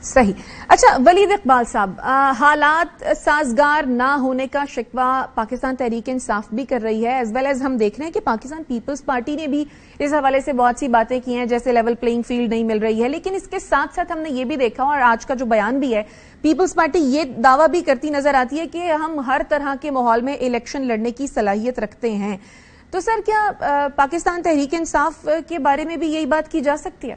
صحیح. اچھا ولید اقبال صاحب, حالات سازگار نہ ہونے کا شکوہ پاکستان تحریک انصاف بھی کر رہی ہے, ایز ویل ایز ہم دیکھ رہے ہیں کہ پاکستان پیپلز پارٹی نے بھی اس حوالے سے بہت سی باتیں کی ہیں, جیسے لیول پلینگ فیلڈ نہیں مل رہی ہے. لیکن اس کے ساتھ ساتھ ہم نے یہ بھی دیکھا, اور آج کا جو بیان بھی ہے, پیپلز پارٹی یہ دعویٰ بھی کرتی نظر آتی ہے کہ ہم ہر طرح کے ماحول میں الیکشن لڑنے کی صلاحیت رکھتے ہیں. تو سر کیا پاکستان تحریک انصاف کے بارے میں بھی یہی بات کی جا سکتی ہے؟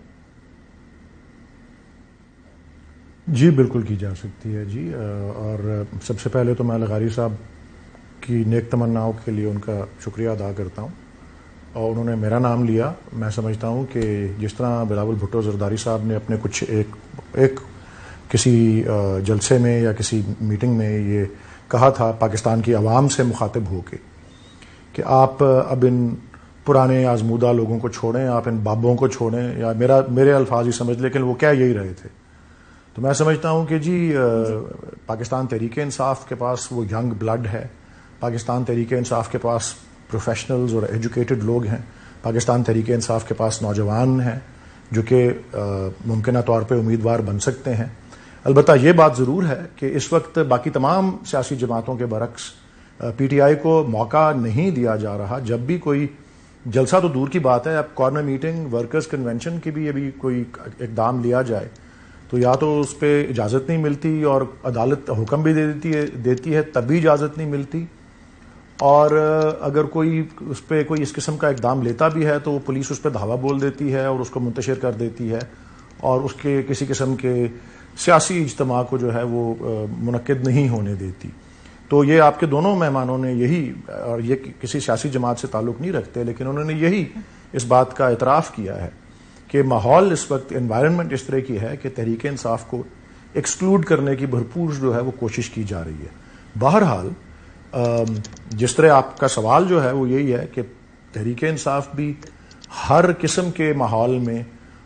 جی بالکل کی جا سکتی ہے جی. اور سب سے پہلے تو میں لغاری صاحب کی نیک تمناؤں کے لیے ان کا شکریہ ادا کرتا ہوں, اور انہوں نے میرا نام لیا. میں سمجھتا ہوں کہ جس طرح بلاول بھٹو زرداری صاحب نے اپنے کچھ ایک کسی جلسے میں یا کسی میٹنگ میں یہ کہا تھا پاکستان کی عوام سے مخاطب ہو کے کہ آپ اب ان پرانے آزمودہ لوگوں کو چھوڑیں, آپ ان بابوں کو چھوڑیں, یا میرے الفاظ ہی سمجھ, لیکن وہ کیا یہی رہے تھے. تو میں سمجھتا ہوں کہ جی پاکستان تحریک انصاف کے پاس وہ ینگ بلڈ ہے, پاکستان تحریک انصاف کے پاس پروفیشنلز اور ایجوکیٹڈ لوگ ہیں, پاکستان تحریک انصاف کے پاس نوجوان ہیں جو کہ ممکنہ طور پہ امیدوار بن سکتے ہیں. البتہ یہ بات ضرور ہے کہ اس وقت باقی تمام سیاسی جماعتوں کے برعکس پی ٹی آئی کو موقع نہیں دیا جا رہا. جب بھی کوئی جلسہ تو دور کی بات ہے, اب کارنر میٹنگ, ورکرز کنونشن کی بھی ابھی کوئی اقدام لیا جائے تو یا تو اس پہ اجازت نہیں ملتی, اور عدالت حکم بھی دیتی ہے تب بھی اجازت نہیں ملتی, اور اگر کوئی اس پہ کوئی اس قسم کا اقدام لیتا بھی ہے تو وہ پولیس اس پہ دھاوا بول دیتی ہے اور اس کو منتشر کر دیتی ہے, اور اس کے کسی قسم کے سیاسی اجتماع کو جو ہے وہ منعقد نہیں ہونے دیتی. تو یہ آپ کے دونوں مہمانوں نے یہی, اور یہ کسی سیاسی جماعت سے تعلق نہیں رکھتے, لیکن انہوں نے یہی اس بات کا اعتراف کیا ہے کہ ماحول اس وقت, انوائرنمنٹ اس طرح کی ہے کہ تحریک انصاف کو ایکسکلوڈ کرنے کی بھرپور جو ہے وہ کوشش کی جا رہی ہے. بہرحال جس طرح آپ کا سوال جو ہے وہ یہی ہے کہ تحریک انصاف بھی ہر قسم کے ماحول میں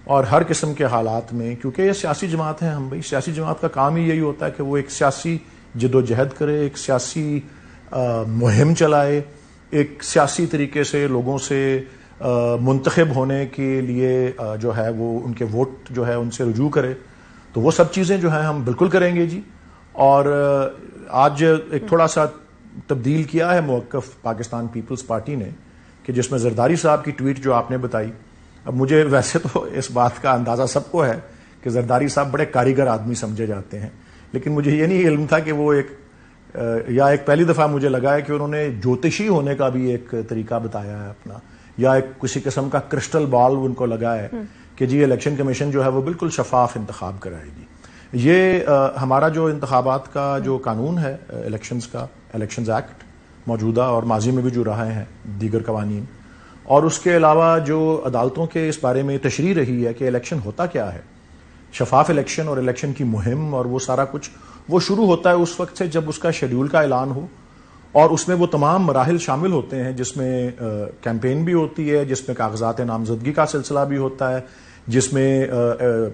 اور ہر قسم کے حالات میں, کیونکہ یہ سیاسی جماعت ہیں, ہم بھائی سیاسی جماعت کا کام ہی یہی ہوتا ہے کہ وہ ایک سیاسی جد و جہد کرے, ایک سیاسی مہم چلائے, ایک سیاسی طریقے سے لوگوں سے منتخب ہونے کے لیے جو ہے وہ ان کے ووٹ جو ہے ان سے رجوع کرے. تو وہ سب چیزیں جو ہیں ہم بالکل کریں گے جی. اور آج ایک تھوڑا سا تبدیل کیا ہے موقف پاکستان پیپلز پارٹی نے, کہ جس میں زرداری صاحب کی ٹویٹ جو آپ نے بتائی, اب مجھے ویسے تو اس بات کا اندازہ سب کو ہے کہ زرداری صاحب بڑے کاریگر آدمی سمجھے جاتے ہیں, لیکن مجھے یہ نہیں علم تھا کہ وہ ایک پہلی دفعہ مجھے لگا ہے کہ انہوں نے جوتشی ہونے کا بھی ایک طریقہ بتایا ہے اپنا, یا ایک کسی قسم کا کرسٹل بال ان کو لگا ہے کہ جی الیکشن کمیشن جو ہے وہ بالکل شفاف انتخاب کرائے گی. یہ ہمارا جو انتخابات کا جو قانون ہے الیکشنز کا, الیکشنز ایکٹ موجودہ اور ماضی میں بھی جو رہے ہیں دیگر قوانین, اور اس کے علاوہ جو عدالتوں کے اس بارے میں تشریح رہی ہے کہ الیکشن ہوتا کیا ہے, شفاف الیکشن اور الیکشن کی مہم اور وہ سارا کچھ وہ شروع ہوتا ہے اس وقت سے جب اس کا شیڈیول کا اعلان ہو, اور اس میں وہ تمام مراحل شامل ہوتے ہیں جس میں کیمپین بھی ہوتی ہے, جس میں کاغذات نامزدگی کا سلسلہ بھی ہوتا ہے, جس میں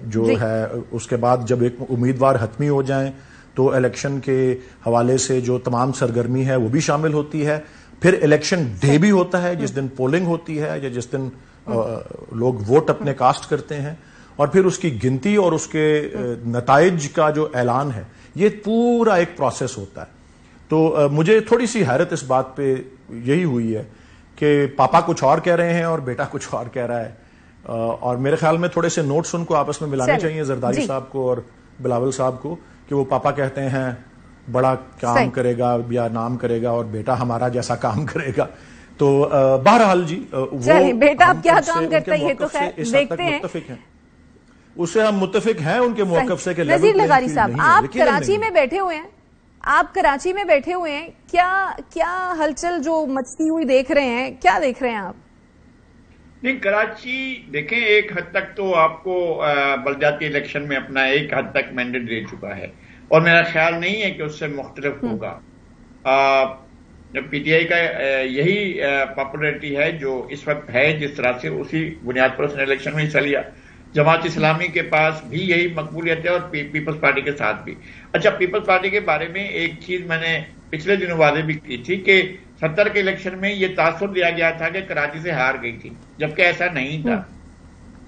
جو ہے اس کے بعد جب ایک امیدوار حتمی ہو جائیں تو الیکشن کے حوالے سے جو تمام سرگرمی ہے وہ بھی شامل ہوتی ہے. پھر الیکشن ڈے بھی ہوتا ہے جس دن پولنگ ہوتی ہے یا جس دن لوگ ووٹ اپنے کاسٹ کرتے ہیں, اور پھر اس کی گنتی اور اس کے نتائج کا جو اعلان ہے, یہ پورا ایک پروسیس ہوتا ہے. تو مجھے تھوڑی سی حیرت اس بات پہ یہی ہوئی ہے کہ پاپا کچھ اور کہہ رہے ہیں اور بیٹا کچھ اور کہہ رہا ہے, اور میرے خیال میں تھوڑے سے نوٹس ان کو آپس میں ملانے چاہیے زرداری صاحب کو اور بلاول صاحب کو, کہ وہ پاپا کہتے ہیں بڑا کام کرے گا یا نام کرے گا, اور بیٹا ہمارا جیسا کام کرے گا. تو بہرحال جی وہ بیٹا اب کیا کام کرتا ہے یہ تو خیر دیکھتے ہیں, اس سے ہم متفق ہیں ان کے موقف سے کہ نذیر لغاری صاحب آپ کراچی میں بیٹھے ہوئے ہیں, آپ کراچی میں بیٹھے ہوئے ہیں, کیا ہلچل جو مچتی ہوئی دیکھ رہے ہیں, کیا دیکھ رہے ہیں آپ؟ نہیں, کراچی دیکھیں ایک حد تک تو آپ کو بلدیاتی الیکشن میں اپنا ایک حد تک مینڈیٹ دے چکا ہے, اور میرا خیال نہیں ہے کہ اس سے مختلف ہوگا. پی ٹی آئی کا یہی پاپولیرٹی ہے جو اس وقت ہے, جس طرح سے اسی بنیاد پر اس نے الیکشن میں حصہ لیا. جماعت اسلامی کے پاس بھی یہی مقبولیت ہے اور پیپلز پارٹی کے ساتھ بھی. اچھا, پیپلز پارٹی کے بارے میں ایک چیز میں نے پچھلے دنوں واضح بھی کی تھی کہ 70 کے الیکشن میں یہ تاثر دیا گیا تھا کہ کراچی سے ہار گئی تھی, جبکہ ایسا نہیں تھا.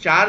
4